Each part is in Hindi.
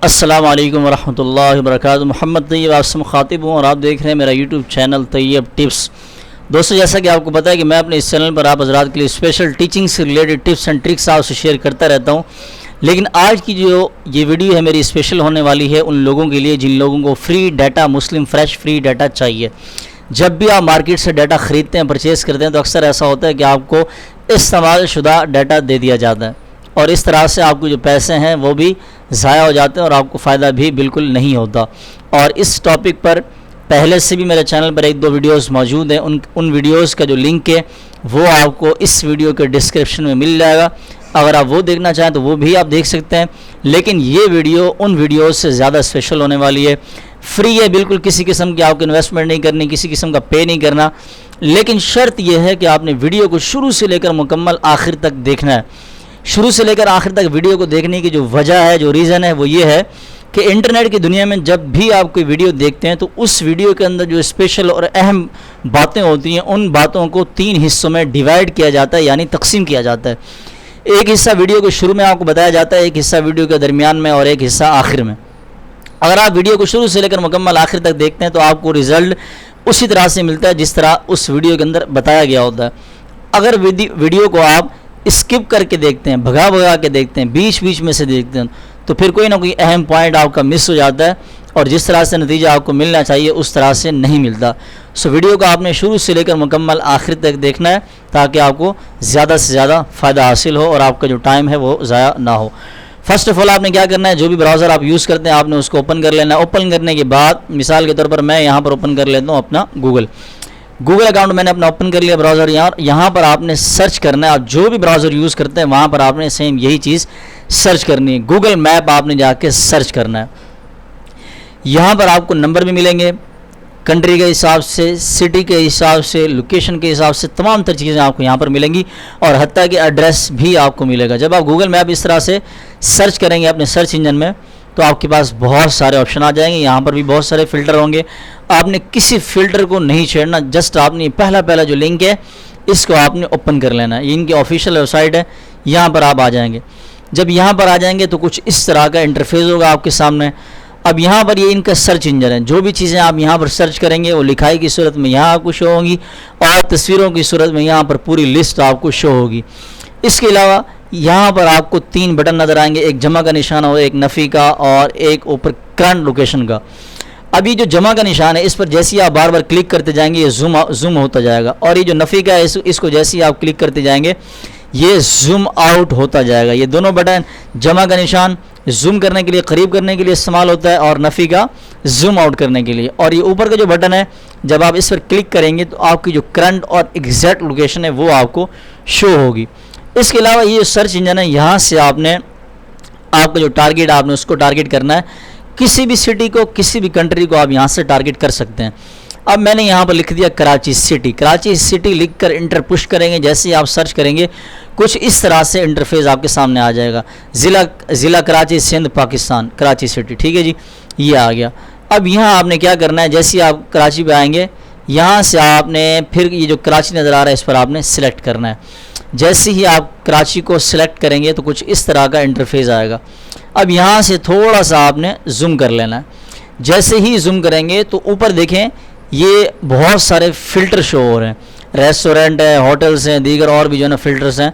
अस्सलाम वालेकुम वरहमतुल्लाहि वबरकातुहू। मोहम्मद तैयब आपसे मुखातिब हूँ और आप देख रहे हैं मेरा यूट्यूब चैनल तैयब टिप्स। दोस्तों, जैसा कि आपको पता है कि मैं अपने इस चैनल पर आप हज़रात के लिए स्पेशल टीचिंग से रिलेटेड टिप्स एंड ट्रिक्स आपसे शेयर करता रहता हूँ। लेकिन आज की जो ये वीडियो है मेरी स्पेशल होने वाली है उन लोगों के लिए जिन लोगों को फ्री डाटा, मुस्लिम फ्रेश फ्री डाटा चाहिए। जब भी आप मार्केट से डाटा ख़रीदते हैं, परचेज़ करते हैं, तो अक्सर ऐसा होता है कि आपको इस्तेमाल शुदा डाटा दे दिया जाता है और इस तरह से आपको जो पैसे हैं वो भी ज़ाया हो जाते हैं और आपको फ़ायदा भी बिल्कुल नहीं होता। और इस टॉपिक पर पहले से भी मेरे चैनल पर एक दो वीडियोस मौजूद हैं। उन वीडियोस का जो लिंक है वो आपको इस वीडियो के डिस्क्रिप्शन में मिल जाएगा। अगर आप वो देखना चाहें तो वो भी आप देख सकते हैं। लेकिन ये वीडियो उन वीडियोस से ज़्यादा स्पेशल होने वाली है। फ्री है बिल्कुल, किसी किस्म की आपको इन्वेस्टमेंट नहीं करनी, किसी किस्म का पे नहीं करना। लेकिन शर्त यह है कि आपने वीडियो को शुरू से लेकर मुकम्मल आखिर तक देखना है। शुरू से लेकर आखिर तक वीडियो को देखने की जो वजह है, जो रीज़न है, वो ये है कि इंटरनेट की दुनिया में जब भी आप कोई वीडियो देखते हैं तो उस वीडियो के अंदर जो स्पेशल और अहम बातें होती हैं उन बातों को 3 हिस्सों में डिवाइड किया जाता है, यानी तकसीम किया जाता है। एक हिस्सा वीडियो के शुरू में आपको बताया जाता है, एक हिस्सा वीडियो के दरमियान में और एक हिस्सा आखिर में। अगर आप वीडियो को शुरू से लेकर मुकम्मल आखिर तक देखते हैं तो आपको रिज़ल्ट उसी तरह से मिलता है जिस तरह उस वीडियो के अंदर बताया गया होता है। अगर वीडियो को आप स्किप करके देखते हैं, भगा भगा के देखते हैं, बीच बीच में से देखते हैं, तो फिर कोई ना कोई अहम पॉइंट आपका मिस हो जाता है और जिस तरह से नतीजा आपको मिलना चाहिए उस तरह से नहीं मिलता। सो वीडियो को आपने शुरू से लेकर मुकम्मल आखिर तक देखना है ताकि आपको ज़्यादा से ज़्यादा फ़ायदा हासिल हो और आपका जो टाइम है वो ज़ाया ना हो। फ़र्स्ट ऑफ़ ऑल आपने क्या करना है, जो भी ब्राउज़र आप यूज़ करते हैं आपने उसको ओपन कर लेना है। ओपन करने के बाद मिसाल के तौर पर मैं यहाँ पर ओपन कर लेता हूँ अपना गूगल अकाउंट मैंने अपना ओपन कर लिया ब्राउज़र। यहाँ पर आपने सर्च करना है। आप जो भी ब्राउज़र यूज़ करते हैं वहाँ पर आपने सेम यही चीज़ सर्च करनी है। गूगल मैप आपने जाके सर्च करना है। यहाँ पर आपको नंबर भी मिलेंगे, कंट्री के हिसाब से, सिटी के हिसाब से, लोकेशन के हिसाब से, तमाम तर चीज़ें आपको यहाँ पर मिलेंगी और हत्ता कि एड्रेस भी आपको मिलेगा। जब आप गूगल मैप इस तरह से सर्च करेंगे अपने सर्च इंजन में तो आपके पास बहुत सारे ऑप्शन आ जाएंगे। यहाँ पर भी बहुत सारे फ़िल्टर होंगे। आपने किसी फ़िल्टर को नहीं छेड़ना, जस्ट आपने पहला जो लिंक है इसको आपने ओपन कर लेना है। ये इनकी ऑफिशियल वेबसाइट है, यहाँ पर आप आ जाएंगे। जब यहाँ पर आ जाएंगे तो कुछ इस तरह का इंटरफेस होगा आपके सामने। अब यहाँ पर ये इनका सर्च इंजन है। जो भी चीज़ें आप यहाँ पर सर्च करेंगे वो लिखाई की सूरत में यहाँ आपको शो होंगी और तस्वीरों की सूरत में यहाँ पर पूरी लिस्ट आपको शो होगी। इसके अलावा यहाँ पर आपको 3 बटन नज़र आएंगे, एक जमा का निशान और एक नफ़ी का और एक ऊपर करंट लोकेशन का। अभी जो जमा का निशान है इस पर जैसे ही आप बार बार क्लिक करते जाएंगे ये जूम होता जाएगा और ये जो नफ़ी का है इसको जैसे ही आप क्लिक करते जाएंगे ये जूम आउट होता जाएगा। ये दोनों बटन, जमा का निशान जूम करने के लिए, करीब करने के लिए इस्तेमाल होता है और नफ़ी का जूम आउट करने के लिए। और ये ऊपर का जो बटन है जब आप इस पर क्लिक करेंगे तो आपकी जो करंट और एग्जैक्ट लोकेशन है वो आपको शो होगी। इसके अलावा ये सर्च इंजन है, यहाँ से आपका जो टारगेट आपने उसको टारगेट करना है। किसी भी सिटी को, किसी भी कंट्री को आप यहाँ से टारगेट कर सकते हैं। अब मैंने यहाँ पर लिख दिया कराची सिटी। कराची सिटी लिखकर इंटर पुश करेंगे, जैसे ही आप सर्च करेंगे कुछ इस तरह से इंटरफेस आपके सामने आ जाएगा। ज़िला कराची, सिंध, पाकिस्तान, कराची सिटी। ठीक है जी, ये आ गया। अब यहाँ आपने क्या करना है, जैसे ही आप कराची पे आएंगे यहाँ से आपने फिर ये जो कराची नज़र आ रहा है इस पर आपने सिलेक्ट करना है। जैसे ही आप कराची को सिलेक्ट करेंगे तो कुछ इस तरह का इंटरफेस आएगा। अब यहाँ से थोड़ा सा आपने जूम कर लेना है। जैसे ही जूम करेंगे तो ऊपर देखें ये बहुत सारे फ़िल्टर शो हो रहे हैं। रेस्टोरेंट है, होटल्स हैं, दीगर और भी जो है ना फ़िल्टर्स हैं।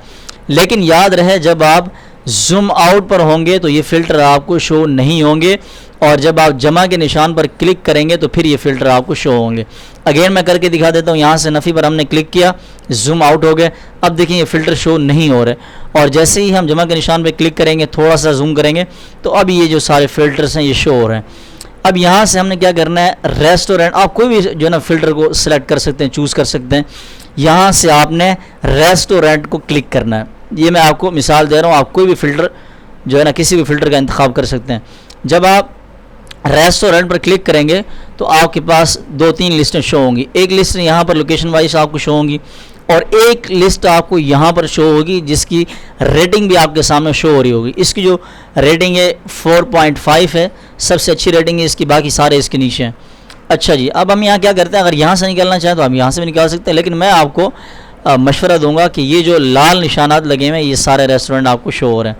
लेकिन याद रहे जब आप जूम आउट पर होंगे तो ये फ़िल्टर आपको शो नहीं होंगे और जब आप जमा के निशान पर क्लिक करेंगे तो फिर ये फ़िल्टर आपको शो होंगे। अगेन मैं करके दिखा देता हूँ। यहाँ से नफ़ी पर हमने क्लिक किया, जूम आउट हो गए। अब देखिए ये फ़िल्टर शो नहीं हो रहे और जैसे ही हम जमा के निशान पर क्लिक करेंगे, थोड़ा सा जूम करेंगे तो अब ये जो सारे फ़िल्टर्स हैं ये शो हो रहे हैं। अब यहाँ से हमने क्या करना है, रेस्टोरेंट, आप कोई भी जो है ना फ़िल्टर को सिलेक्ट कर सकते हैं, चूज़ कर सकते हैं। यहाँ से आपने रेस्टोरेंट को क्लिक करना है। ये मैं आपको मिसाल दे रहा हूँ, आप कोई भी फ़िल्टर जो है ना किसी भी फ़िल्टर का इंतखाब कर सकते हैं। जब आप रेस्टोरेंट पर क्लिक करेंगे तो आपके पास 2-3 लिस्टें शो होंगी। एक लिस्ट यहाँ पर लोकेशन वाइज आपको शो होंगी और एक लिस्ट आपको यहाँ पर शो होगी जिसकी रेटिंग भी आपके सामने शो हो रही होगी। इसकी जो रेटिंग है 4.5 है, सबसे अच्छी रेटिंग है इसकी, बाकी सारे इसके नीचे हैं। अच्छा जी, अब हम यहाँ क्या करते हैं, अगर यहाँ से निकलना चाहें तो हम यहाँ से भी निकाल सकते हैं, लेकिन मैं आपको मशवरा दूंगा कि ये जो लाल निशानात लगे हुए हैं ये सारे रेस्टोरेंट आपको शो हो रहे हैं।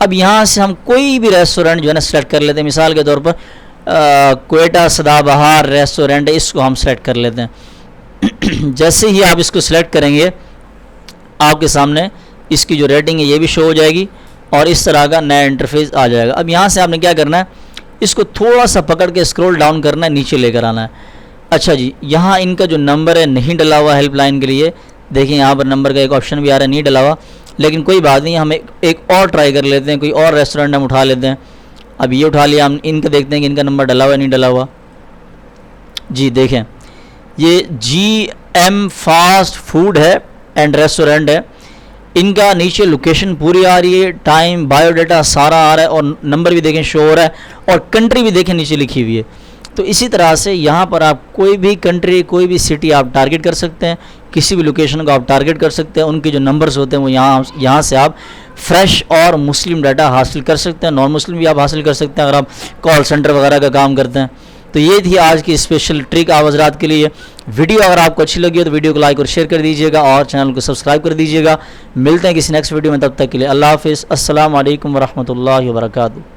अब यहाँ से हम कोई भी रेस्टोरेंट जो है ना सेलेक्ट कर लेते हैं। मिसाल के तौर पर क्वेटा सदाबहार रेस्टोरेंट है, इसको हम सेलेक्ट कर लेते हैं। जैसे ही आप इसको सिलेक्ट करेंगे आपके सामने इसकी जो रेटिंग है ये भी शो हो जाएगी और इस तरह का नया इंटरफेस आ जाएगा। अब यहाँ से आपने क्या करना है, इसको थोड़ा सा पकड़ के स्क्रॉल डाउन करना है, नीचे लेकर आना है। अच्छा जी, यहाँ इनका जो नंबर है नहीं डला हुआ हेल्पलाइन के लिए, देखिए यहाँ पर नंबर का एक ऑप्शन भी आ रहा है, नहीं डला हुआ, लेकिन कोई बात नहीं, हम एक और ट्राई कर लेते हैं, कोई और रेस्टोरेंट हम उठा लेते हैं। अब ये उठा लिया, हम इनका देखते हैं कि इनका नंबर डला हुआ है नहीं डला हुआ। जी देखें, ये GM फास्ट फूड है एंड रेस्टोरेंट है, इनका नीचे लोकेशन पूरी आ रही है, टाइम बायोडाटा सारा आ रहा है और नंबर भी देखें शो हो रहा है और कंट्री भी देखें नीचे लिखी हुई है। तो इसी तरह से यहाँ पर आप कोई भी कंट्री, कोई भी सिटी आप टारगेट कर सकते हैं, किसी भी लोकेशन को आप टारगेट कर सकते हैं। उनके जो नंबर्स होते हैं वो यहाँ से आप फ्रेश और मुस्लिम डाटा हासिल कर सकते हैं, नॉन मुस्लिम भी आप हासिल कर सकते हैं अगर आप कॉल सेंटर वगैरह का काम करते हैं। तो ये थी आज की स्पेशल ट्रिक आप हज़रात के लिए। वीडियो अगर आपको अच्छी लगी हो तो वीडियो को लाइक और शेयर कर दीजिएगा और चैनल को सब्सक्राइब कर दीजिएगा। मिलते हैं किसी नेक्स्ट वीडियो में, तब तक के लिए अल्लाह हाफिज़। अस्सलाम वालेकुम वरहमतुल्लाहि वबरकातुहू।